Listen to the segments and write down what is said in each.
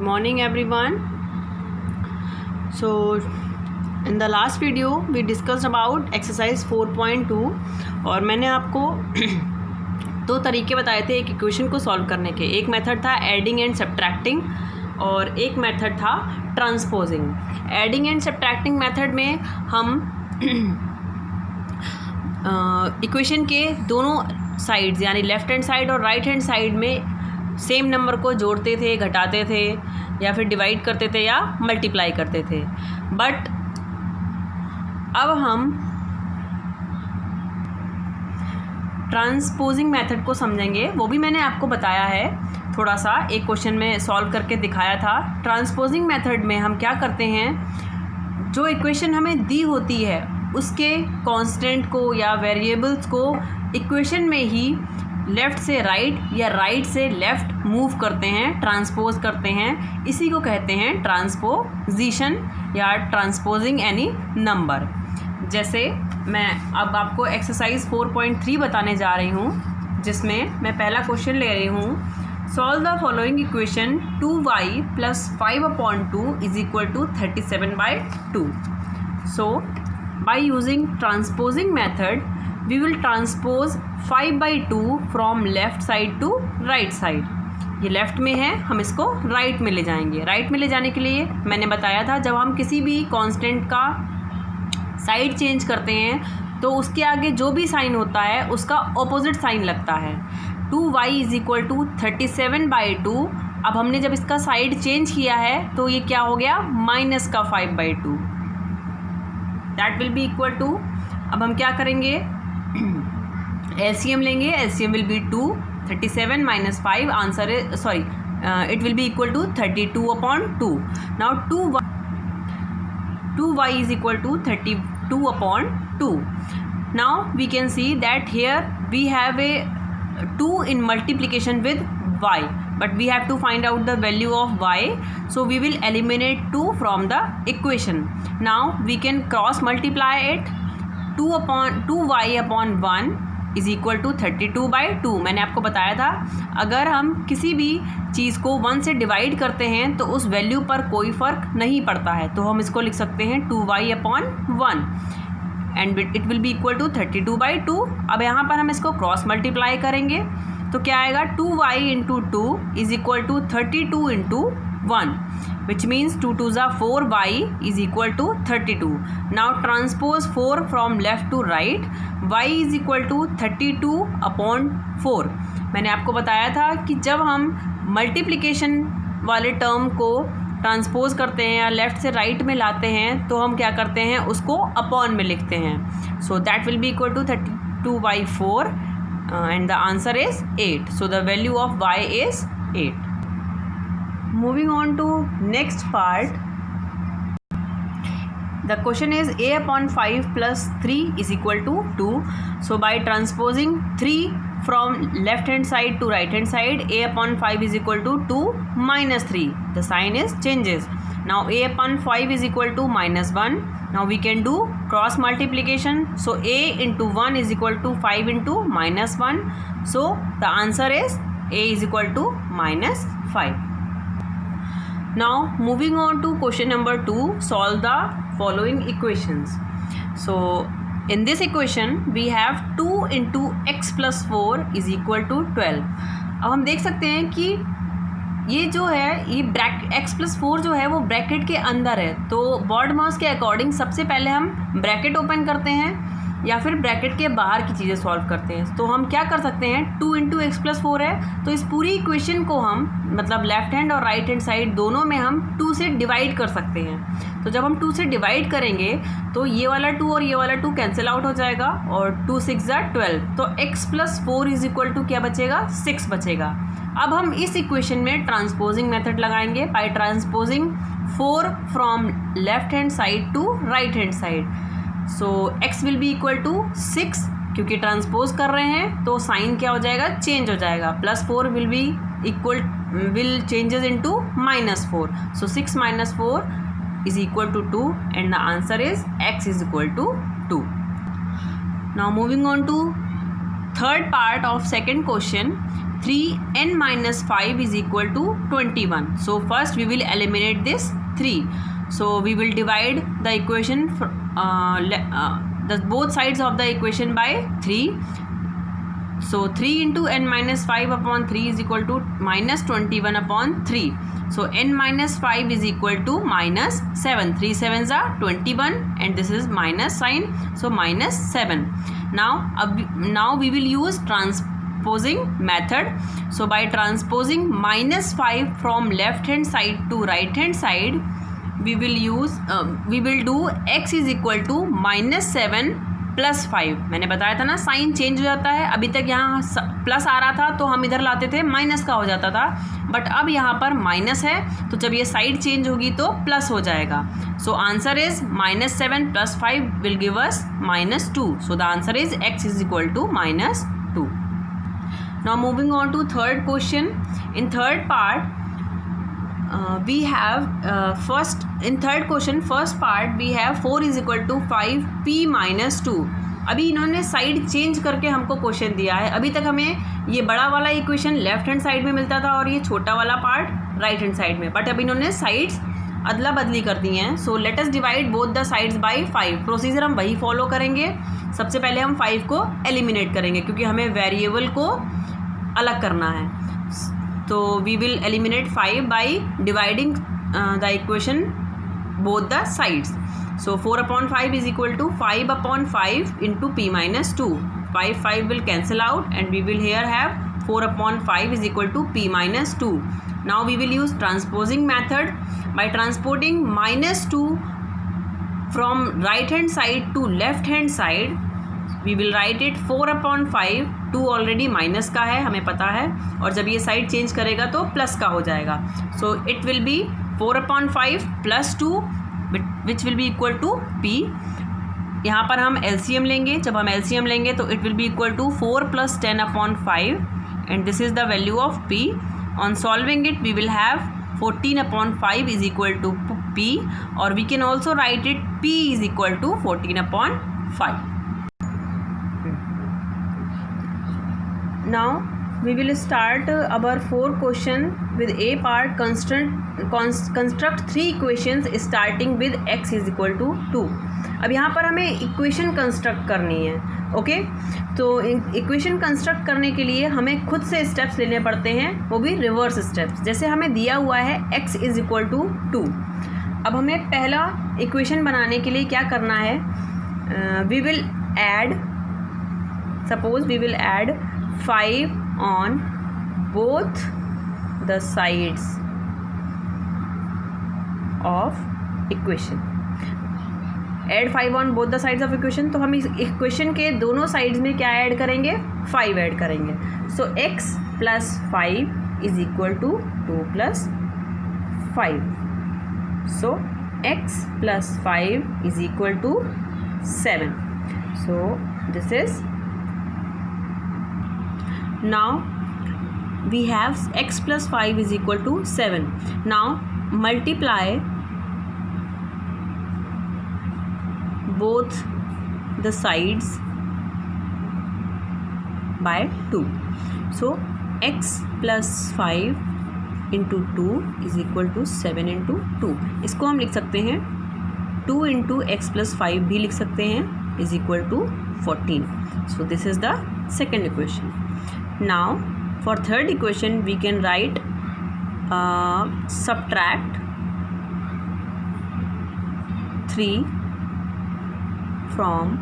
morning everyone. So in the last video we discussed about exercise 4.2 और मैंने आपको दो तरीके बताए थे एक इक्वेशन को सॉल्व करने के। एक मेथड था एडिंग एंड सब्ट्रैक्टिंग और एक मेथड था transposing. Adding and subtracting method में हम इक्वेशन के दोनों साइड्स यानी लेफ़्ट हैंड साइड और राइट हैंड साइड में सेम नंबर को जोड़ते थे, घटाते थे या फिर डिवाइड करते थे या मल्टीप्लाई करते थे। बट अब हम ट्रांसपोजिंग मेथड को समझेंगे। वो भी मैंने आपको बताया है, थोड़ा सा एक क्वेश्चन में सॉल्व करके दिखाया था। ट्रांसपोजिंग मेथड में हम क्या करते हैं, जो इक्वेशन हमें दी होती है उसके कांस्टेंट को या वेरिएबल्स को इक्वेशन में ही लेफ़्ट से राइट या राइट से लेफ़्ट मूव करते हैं, ट्रांसपोज करते हैं। इसी को कहते हैं ट्रांसपोजिशन या ट्रांसपोजिंग एनी नंबर। जैसे मैं अब आपको एक्सरसाइज 4.3 बताने जा रही हूँ, जिसमें मैं पहला क्वेश्चन ले रही हूँ। Solve the following equation 2y + 5/2 = 37/2। So by using transposing method we will transpose 5/2 from left side to right side। ये लेफ़्ट में है, हम इसको राइट में ले जाएंगे। राइट में ले जाने के लिए मैंने बताया था, जब हम किसी भी कांस्टेंट का साइड चेंज करते हैं तो उसके आगे जो भी साइन होता है उसका ऑपोजिट साइन लगता है। 2y = 37/2। अब हमने जब इसका साइड चेंज किया है तो ये क्या हो गया, माइनस का 5/2। That will be equal to, अब हम क्या करेंगे, LCM लेंगे। LCM विल बी 2, 37 - 5 आंसर है, sorry it will be equal to 32/2। now 2y = 32/2। now we can see that here we have a 2 in multiplication with y, but we have to find out the value of y, so we will eliminate 2 from the equation। now we can cross multiply it। 2y/1 = 32/2। मैंने आपको बताया था, अगर हम किसी भी चीज़ को 1 से डिवाइड करते हैं तो उस वैल्यू पर कोई फ़र्क नहीं पड़ता है, तो हम इसको लिख सकते हैं 2y/1 and it will be equal to 32/2। अब यहाँ पर हम इसको क्रॉस मल्टीप्लाई करेंगे तो क्या आएगा, 2y × 2 = 32 × 1, which means 2 2s are 4, y = 32। now transpose 4 from left to right, y = 32/4। मैंने आपको बताया था कि जब हम मल्टीप्लिकेशन वाले टर्म को ट्रांसपोज करते हैं या लेफ़्ट से राइट में लाते हैं तो हम क्या करते हैं, उसको अपॉन में लिखते हैं। So that will be equal to 32/4 and the answer is 8। so the value of y is 8। Moving on to next part, the question is a/5 + 3 = 2। so by transposing 3 from left hand side to right hand side, a/5 = 2 - 3, the sign is changes। now a/5 = -1। now we can do cross multiplication, so a × 1 = 5 × -1, so the answer is a = -5। now moving on to question number 2, solve the following equations। so in this equation we have 2 × x + 4 = 12। अब हम देख सकते हैं कि ये जो है, ये x + 4 जो है वो ब्रैकेट के अंदर है, तो वर्ड मास के अकॉर्डिंग सबसे पहले हम ब्रैकेट ओपन करते हैं या फिर ब्रैकेट के बाहर की चीज़ें सॉल्व करते हैं। तो हम क्या कर सकते हैं, 2 × x + 4 है तो इस पूरी इक्वेशन को हम मतलब लेफ़्ट हैंड और राइट हैंड साइड दोनों में हम 2 से डिवाइड कर सकते हैं। तो जब हम 2 से डिवाइड करेंगे तो ये वाला 2 और ये वाला 2 कैंसिल आउट हो जाएगा और 2 × 6 = 12, तो x + 4 = क्या बचेगा, 6 बचेगा। अब हम इस इक्वेशन में ट्रांसपोजिंग मेथड लगाएंगे by transposing 4 from left hand side to right hand side. So x will be equal to 6, क्योंकि ट्रांसपोज कर रहे हैं तो साइन क्या हो जाएगा, चेंज हो जाएगा। +4 will be equal will changes into -4, so 6 - 4 = 2 and the answer is x = 2। Now moving on to third part of second question, 3n minus 5 is equal to 21. So first we will eliminate this 3. So we will divide the equation the both sides of the equation by 3. So 3 into n minus 5 upon 3 is equal to minus 21 upon 3. So n minus 5 is equal to minus 7. 3 sevens are 21 and this is minus sign. So minus 7. Now we will use transposing method. So by transposing minus 5 from left hand side to right hand side, we will do x is equal to minus 7 plus 5. मैंने बताया था ना sign change हो जाता है. अभी तक यहाँ प्लस आ रहा था तो हम इधर लाते थे माइनस का हो जाता था, बट अब यहाँ पर माइनस है तो जब ये साइड चेंज होगी तो प्लस हो जाएगा. So answer is minus 7 plus 5 will give us minus 2. So the answer is x is equal to minus 2. Now moving on to third question. In third part we have in third question first part we have 4 is equal to 5p minus 2. अभी इन्होंने side change करके हमको question दिया है. अभी तक हमें ये बड़ा वाला इक्वेशन लेफ्ट हैंड साइड में मिलता था और ये छोटा वाला पार्ट राइट हैंड साइड में, बट अब इन्होंने साइड्स अदला बदली कर दी हैं. So let us divide both the sides bye 5. Procedure हम वही फॉलो करेंगे. सबसे पहले हम 5 को एलिमिनेट करेंगे क्योंकि हमें वेरिएबल को अलग करना है. तो we will eliminate 5 by dividing the equation both the sides. So 4 upon 5 is equal to 5 upon 5 into p minus 2. 5 will cancel out and we will here have 4 upon 5 is equal to p minus 2. Now we will use transposing method. By transporting minus 2 from right hand side to left hand side, we will write it 4 upon 5. 2 already minus का है हमें पता है, और जब ये side change करेगा तो प्लस का हो जाएगा. So it will be 4 upon 5 plus 2 which will be equal to p. यहाँ पर हम LCM लेंगे. जब हम LCM लेंगे तो it will be equal to 4 plus 10 upon 5 and this is the value of p. On solving it we will have 14 upon 5 is equal to p, और we can also write it p is equal to 14 upon 5. Now we will start our fourth question with a part. Construct 3 equations starting with x is equal to 2. अब यहाँ पर हमें equation construct करनी है. Okay तो equation construct करने के लिए हमें खुद से स्टेप्स लेने पड़ते हैं, वो भी रिवर्स स्टेप्स. जैसे हमें दिया हुआ है x इज इक्वल टू 2. अब हमें पहला इक्वेशन बनाने के लिए क्या करना है, we will add, suppose we will add 5 on both the sides of equation. Add 5 on both the sides of equation. तो हम इस इक्वेशन के दोनों साइड्स में क्या ऐड करेंगे, 5 ऐड करेंगे. So x plus 5 is equal to 2 plus 5. So x plus 5 is equal to 7. So this is, now we have x plus 5 is equal to 7. Now multiply both the sides by 2. So x plus 5 into 2 is equal to 7 into 2. इसको हम लिख सकते हैं 2 into x plus 5 भी लिख सकते हैं is equal to 14. So this is the second equation. Now for third equation we can write subtract 3 from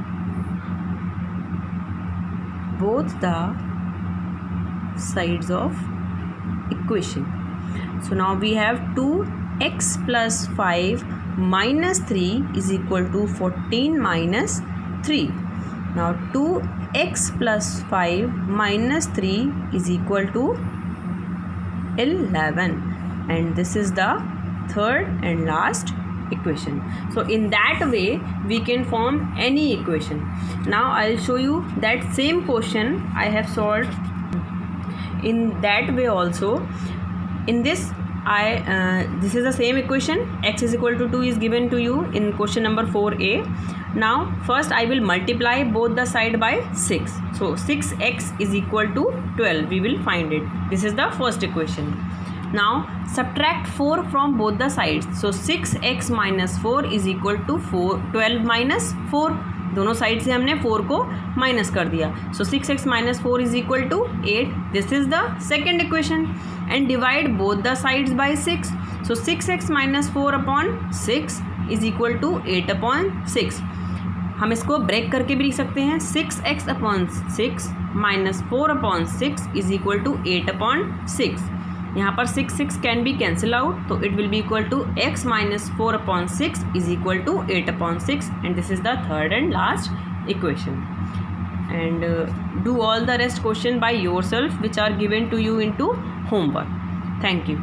both the sides of equation. So now we have 2x plus 5 minus 3 is equal to 14 minus 3. Now 2x plus 5 minus 3 is equal to 11, and this is the third and last equation. So in that way we can form any equation. Now I'll show you that same question I have solved in that way also. In this this is the same equation. X is equal to 2 is given to you in question number 4a. Now first I will multiply both the side by 6. So 6x is equal to 12. We will find it. This is the first equation. Now subtract 4 from both the sides. So 6x minus 4 is equal to 12 minus 4. दोनों side से हमने 4 को minus कर दिया. So 6x minus 4 is equal to 8. This is the second equation. And divide both the sides by 6. So 6x minus 4 upon 6 is equal to 8 upon 6. हम इसको break करके भी लिख सकते हैं. 6x upon 6 minus 4 upon 6 is equal to 8 upon 6. यहाँ पर 6 can be cancel out. तो it will be equal to x minus 4 upon 6 is equal to 8 upon 6. And this is the third and last equation. And do all the rest question by yourself which are given to you in to homework. Thank you.